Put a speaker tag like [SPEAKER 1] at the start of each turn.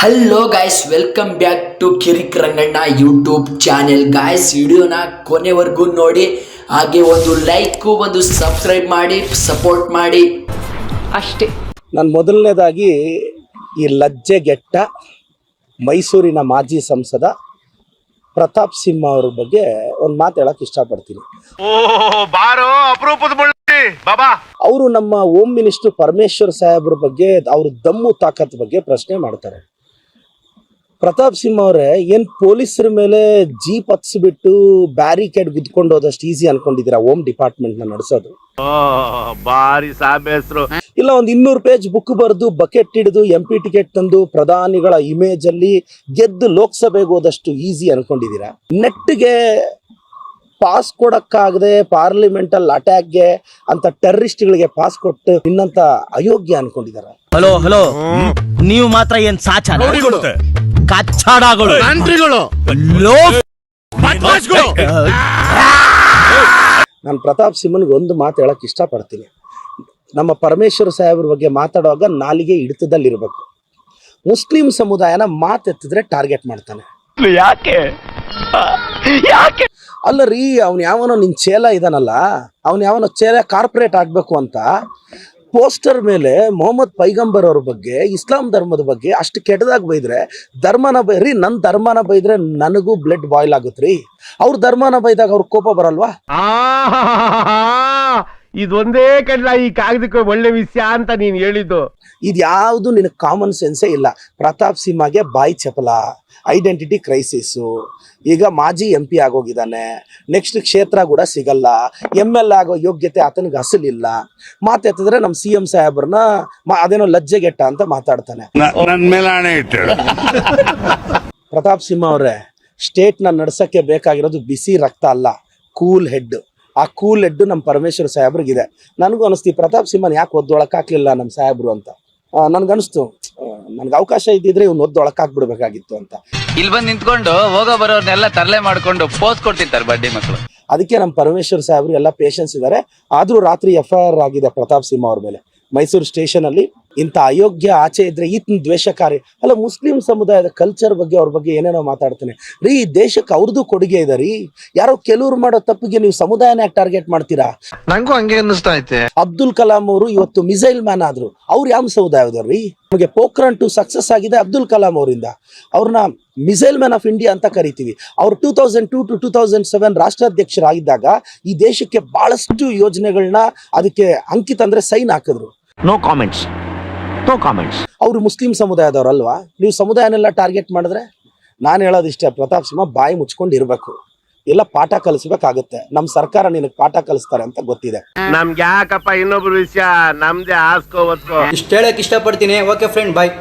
[SPEAKER 1] Hello guys, welcome back to Kirik Ranganna YouTube channel. Guys, ವಿಡಿಯೋನ ಕೊನೆವರೆಗೂ ನೋಡಿ, ಹಾಗೆ ಒಂದು ಲೈಕ್ ಒಂದು ಸಬ್ಸ್ಕ್ರೈಬ್ ಮಾಡಿ ಸಪೋರ್ಟ್ ಮಾಡಿ ಅಷ್ಟೇ.
[SPEAKER 2] ನಾನು ಮೊದಲನೇದಾಗಿ ಈ ಲಜ್ಜೆಗೆಟ್ಟ ಮೈಸೂರಿನ ಮಾಜಿ ಸಂಸದ ಪ್ರತಾಪ್ ಸಿಂಹ ಅವ್ರ ಬಗ್ಗೆ ಒಂದು ಮಾತು ಹೇಳಕ್ ಇಷ್ಟಪಡ್ತೀನಿ. ಅವರು ನಮ್ಮ ಹೋಮ್ ಮಿನಿಸ್ಟರ್ ಪರಮೇಶ್ವರ್ ಸಾಹೇಬ್ರ ಬಗ್ಗೆ, ಅವ್ರ ದಮ್ಮು ತಾಕತ್ ಬಗ್ಗೆ ಪ್ರಶ್ನೆ ಮಾಡ್ತಾರೆ. ಪ್ರತಾಪ್ ಸಿಂಹ ಅವರೇ, ಏನ್ ಪೊಲೀಸರ ಮೇಲೆ ಜೀಪ್ ಹತ್ಸ್ಬಿಟ್ಟು ಬ್ಯಾರಿಕೇಡ್ ಗುದ್ಕೊಂಡು ಹೋದಷ್ಟು ಈಸಿ ಅನ್ಕೊಂಡಿದ್ದೀರಾ ಹೋಮ್ ಡಿಪಾರ್ಟ್ಮೆಂಟ್ ನ ನಡೆಸೋದು? ಇಲ್ಲ, ಒಂದು 200 ಪೇಜ್ ಬುಕ್ ಬರೆದು ಬಕೆಟ್ ಹಿಡಿದು MP ಟಿಕೆಟ್ ತಂದು ಪ್ರಧಾನಿಗಳ ಇಮೇಜ್ ಅಲ್ಲಿ ಗೆದ್ದು ಲೋಕಸಭೆಗೆ ಹೋದಷ್ಟು ಈಸಿ ಅನ್ಕೊಂಡಿದ್ದೀರಾ? ನೆಟ್ಗೆ ಪಾಸ್ ಕೊಡಕ್ಕಾಗದೆ ಪಾರ್ಲಿಮೆಂಟಲ್ ಅಟ್ಯಾಕ್ಗೆ ಅಂತ ಟೆರರಿಸ್ಟ್ಗಳಿಗೆ ಪಾಸ್ ಕೊಟ್ಟು ಇನ್ನಂತ ಅಯೋಗ್ಯ ಅನ್ಕೊಂಡಿದಾರ?
[SPEAKER 3] ಹಲೋ ನೀವು ಮಾತ್ರ ಏನ್ ಸಾಚ ಕಚ್ಚಾಡಗಳು
[SPEAKER 2] ನಾನು ಪ್ರತಾಪ್ ಸಿಂಹನ್ಗೆ ಒಂದು ಮಾತು ಹೇಳಕ್ ಇಷ್ಟಪಡ್ತೀನಿ. ನಮ್ಮ ಪರಮೇಶ್ವರ ಸಾಹೇಬ್ರ ಬಗ್ಗೆ ಮಾತಾಡುವಾಗ ನಾಲಿಗೆ ಹಿಡಿತದಲ್ಲಿರ್ಬೇಕು. ಮುಸ್ಲಿಂ ಸಮುದಾಯನ ಮಾತೆತ್ತಿದ್ರೆ ಟಾರ್ಗೆಟ್ ಮಾಡ್ತಾನೆ.
[SPEAKER 3] ಯಾಕೆ
[SPEAKER 2] ಅಲ್ಲ ರೀ, ಅವ್ನು ಯಾವನೋ ನಿನ್ ಚೇಲ ಇದಾನಲ್ಲ, ಅವ್ನು ಯಾವನೋ ಚೇಲ ಕಾರ್ಪೊರೇಟ್ ಆಗ್ಬೇಕು ಅಂತ ಪೋಸ್ಟರ್ ಮೇಲೆ ಮೊಹಮ್ಮದ್ ಪೈಗಂಬರ್ ಅವ್ರ ಬಗ್ಗೆ, ಇಸ್ಲಾಂ ಧರ್ಮದ ಬಗ್ಗೆ ಅಷ್ಟು ಕೆಟ್ಟದಾಗಿ ಬೈದ್ರೆ, ಧರ್ಮನ ಬೈರಿ, ನನ್ನ ಧರ್ಮನ ಬೈದ್ರೆ ನನಗೂ ಬ್ಲಡ್ ಬಾಯ್ಲ್ ಆಗುತ್ತ್ರಿ. ಅವ್ರ ಧರ್ಮನ ಬೈದಾಗ ಅವ್ರ ಕೋಪ ಬರಲ್ವಾ?
[SPEAKER 4] ಇದೊಂದೇ ಕಡ್ಲ ಈ ಕಾಗದಕ್ಕೆ ಒಳ್ಳೆ ವಿಷಯ ಅಂತ ನೀನ್ ಹೇಳಿದ್ದು.
[SPEAKER 2] ಇದ್ಯಾವುದು ನಿನಗೆ ಕಾಮನ್ ಸೆನ್ಸೇ ಇಲ್ಲ. ಪ್ರತಾಪ್ ಸಿಂಹಗೆ ಬಾಯಿ ಚಪಲ, ಐಡೆಂಟಿಟಿ ಕ್ರೈಸಿಸ್ಸು, ಈಗ ಮಾಜಿ MP ಆಗೋಗಿದ್ದಾನೆ, ನೆಕ್ಸ್ಟ್ ಕ್ಷೇತ್ರ ಕೂಡ ಸಿಗಲ್ಲ, ML ಆಗೋ ಯೋಗ್ಯತೆ ಆತನಿಗೆ ಅಸಲಿಲ್ಲ. ಮಾತೆತ್ತಿದ್ರೆ ನಮ್ಮ CM ಸಾಹೇಬ್ರನ್ನ ಅದೇನೋ ಲಜ್ಜೆಗೆಟ್ಟ ಅಂತ ಮಾತಾಡ್ತಾನೆ. ಪ್ರತಾಪ್ ಸಿಂಹ ಅವರೇ, ಸ್ಟೇಟ್ನ ನಡ್ಸಕ್ಕೆ ಬೇಕಾಗಿರೋದು ಬಿಸಿ ರಕ್ತ ಅಲ್ಲ, ಕೂಲ್ ಹೆಡ್. ಆ ಕೂಲ್ ಹೆಡ್ ನಮ್ಮ ಪರಮೇಶ್ವರ ಸಾಹೇಬ್ರಿಗಿದೆ. ನನಗೂ ಅನಿಸ್ತು, ಪ್ರತಾಪ್ ಸಿಂಹನ್ ಯಾಕೆ ಒದ್ದೊಳಕಾಕ್ಲಿಲ್ಲ ನಮ್ಮ ಸಾಹೇಬ್ರು ಅಂತ. ನನ್ಗನ್ನಿಸ್ತು, ನನ್ಗೆ ಅವಕಾಶ ಇದ್ದಿದ್ರೆ ಇವ್ನು ಒದ್ದೊಳಕಾಕ್ಬಿಡ್ಬೇಕಾಗಿತ್ತು ಅಂತ.
[SPEAKER 5] ಇಲ್ಲಿ ಬಂದು ನಿಂತ್ಕೊಂಡು ಹೋಗೋ ಬರೋರ್ನೆಲ್ಲ ತರಲೆ ಮಾಡ್ಕೊಂಡು ಪೋಸ್ ಕೊಡ್ತಿರ್ತಾರೆ ಬಡ್ಡಿ ಮಕ್ಕಳು. ಅದಕ್ಕೆ
[SPEAKER 2] ನಮ್ಮ ಪರಮೇಶ್ವರ್ ಸಾಹೇಬ್ರು ಎಲ್ಲ ಪೇಷನ್ಸ್ ಇದ್ದಾರೆ. ಆದ್ರೂ ರಾತ್ರಿ FIR ಆಗಿದೆ ಪ್ರತಾಪ್ ಸಿಂಹ ಅವ್ರ ಮೇಲೆ ಮೈಸೂರು ಸ್ಟೇಷನ್ ಅಲ್ಲಿ. ಇಂಥ ಅಯೋಗ್ಯ ಆಚೆ ಇದ್ರೆ ಈತನ ದ್ವೇಷಕಾರಿ ಅಲ್ಲ. ಮುಸ್ಲಿಂ ಸಮುದಾಯದ ಕಲ್ಚರ್ ಬಗ್ಗೆ, ಅವ್ರ ಬಗ್ಗೆ ಏನೇನೋ ಮಾತಾಡ್ತಾನೆ ರೀ. ದೇಶಕ್ಕೆ ಅವ್ರದ್ದು ಕೊಡುಗೆ ಇದೆ ರೀ. ಯಾರೋ ಕೆಲವ್ರು ಮಾಡೋ ತಪ್ಪಿಗೆ ನೀವು ಸಮುದಾಯನ ಯಾಕೆ ಟಾರ್ಗೆಟ್ ಮಾಡ್ತೀರಾ?
[SPEAKER 4] ನಂಗೂ ಹಂಗೆ ಅನ್ನಿಸ್ತಾ ಐತೆ.
[SPEAKER 2] ಅಬ್ದುಲ್ ಕಲಾಂ ಅವರು ಇವತ್ತು ಮಿಸೈಲ್ ಮ್ಯಾನ್ ಆದ್ರು. ಅವ್ರು ಯಾವ ಸಮುದಾಯದವ್ರಿ? ನಮಗೆ ಪೋಖ್ರಾನ್ 2 ಸಕ್ಸಸ್ ಆಗಿದೆ ಅಬ್ದುಲ್ ಕಲಾಂ ಅವರಿಂದ. ಅವ್ರನ್ನ ಮಿಸೈಲ್ ಮ್ಯಾನ್ ಆಫ್ ಇಂಡಿಯಾ ಅಂತ ಕರಿತೀವಿ. ಅವ್ರು 2002 to 2007 ರಾಷ್ಟ್ರಾಧ್ಯಕ್ಷರಾಗಿದ್ದಾಗ ಈ ದೇಶಕ್ಕೆ ಬಹಳಷ್ಟು ಯೋಜನೆಗಳನ್ನ ಅದಕ್ಕೆ ಅಂಕಿತ ಅಂದ್ರೆ ಸೈನ್ ಹಾಕಿದ್ರು.
[SPEAKER 3] No comments.
[SPEAKER 2] ಅವರು ಮುಸ್ಲಿಂ ಸಮುದಾಯದವ್ರಲ್ವಾ? ನೀವು ಸಮುದಾಯನೆಲ್ಲ ಟಾರ್ಗೆಟ್ ಮಾಡಿದ್ರೆ? ನಾನು ಹೇಳೋದಿಷ್ಟೇ, ಪ್ರತಾಪ್ ಸಿಂಹ ಬಾಯಿ ಮುಚ್ಕೊಂಡು ಇರ್ಬೇಕು. ಎಲ್ಲ ಪಾಠ ಕಲಿಸ್ಬೇಕಾಗುತ್ತೆ. ನಮ್ ಸರ್ಕಾರ ನಿನಗೆ ಪಾಠ ಕಲಿಸ್ತಾರೆ ಅಂತ ಗೊತ್ತಿದೆ.
[SPEAKER 4] ನಮ್ಗೆ ಯಾಕಪ್ಪ ಇನ್ನೊಬ್ರು ವಿಷಯ, ನಮ್ದೇ ಆಸ್ಕೋ ಒತ್ಕೋ.
[SPEAKER 6] ಇಷ್ಟ ಹೇಳಕ್ ಇಷ್ಟಪಡ್ತೀನಿ. ಓಕೆ ಫ್ರೆಂಡ್, ಬಾಯ್.